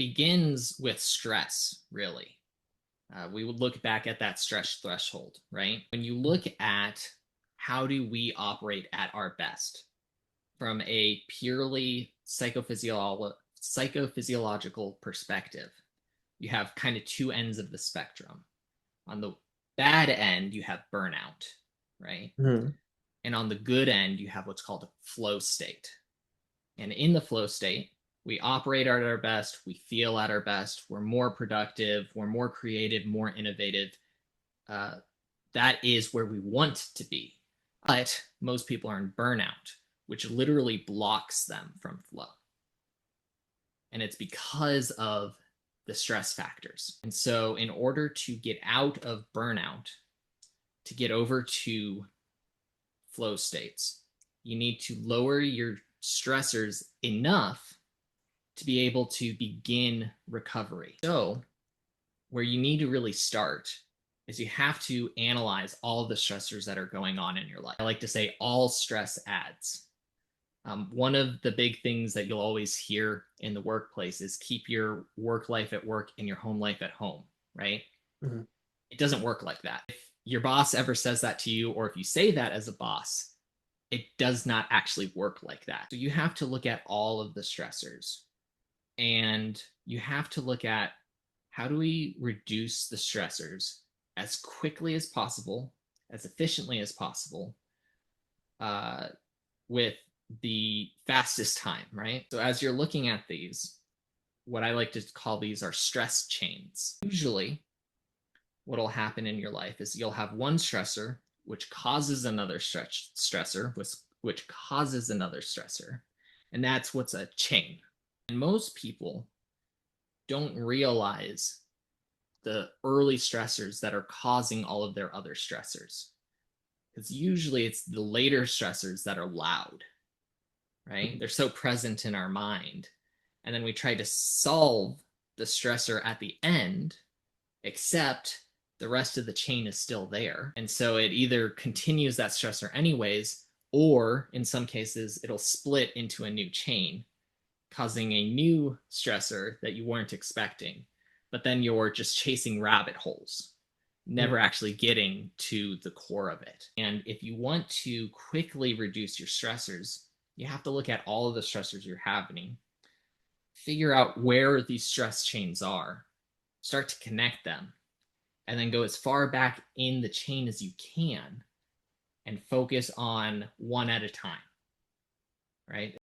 begins with stress, really. We would look back at that stress threshold, right? When you look at how do we operate at our best from a purely psychophysiological perspective, you have kind of two ends of the spectrum. On the bad end, you have burnout, right? Mhm. And on the good end, you have what's called a flow state. And in the flow state, we operate at our best, we feel at our best, we're more productive, we're more creative, more innovative. Uh, that is where we want to be. But most people are in burnout, which literally blocks them from flow. And it's because of the stress factors. And so, in order to get out of burnout, to get over to flow states, you need to lower your stressors enough to be able to begin recovery. So, where you need to really start is you have to analyze all the stressors that are going on in your life. I like to say all stress adds. One of the big things that you'll always hear in the workplace is keep your work life at work and your home life at home, right? Mhm. It doesn't work like that. If your boss ever says that to you, or if you say that as a boss, it does not actually work like that. So you have to look at all of the stressors and you have to look at how do we reduce the stressors as quickly as possible, as efficiently as possible, uh, with the fastest time, right? So as you're looking at these, what I like to call these are stress chains. Usually, what'll happen in your life is you'll have one stressor which causes another stressor, which causes another stressor, and that's what's a chain. And most people don't realize the early stressors that are causing all of their other stressors. Because usually it's the later stressors that are loud, right? They're so present in our mind. And then we try to solve the stressor at the end, except the rest of the chain is still there. And so it either continues that stressor anyways, or in some cases, it'll split into a new chain, causing a new stressor that you weren't expecting. But then you're just chasing rabbit holes, never Mhm. actually getting to the core of it. And if you want to quickly reduce your stressors, you have to look at all of the stressors you're having, figure out where these stress chains are, start to connect them, and then go as far back in the chain as you can and focus on one at a time, right?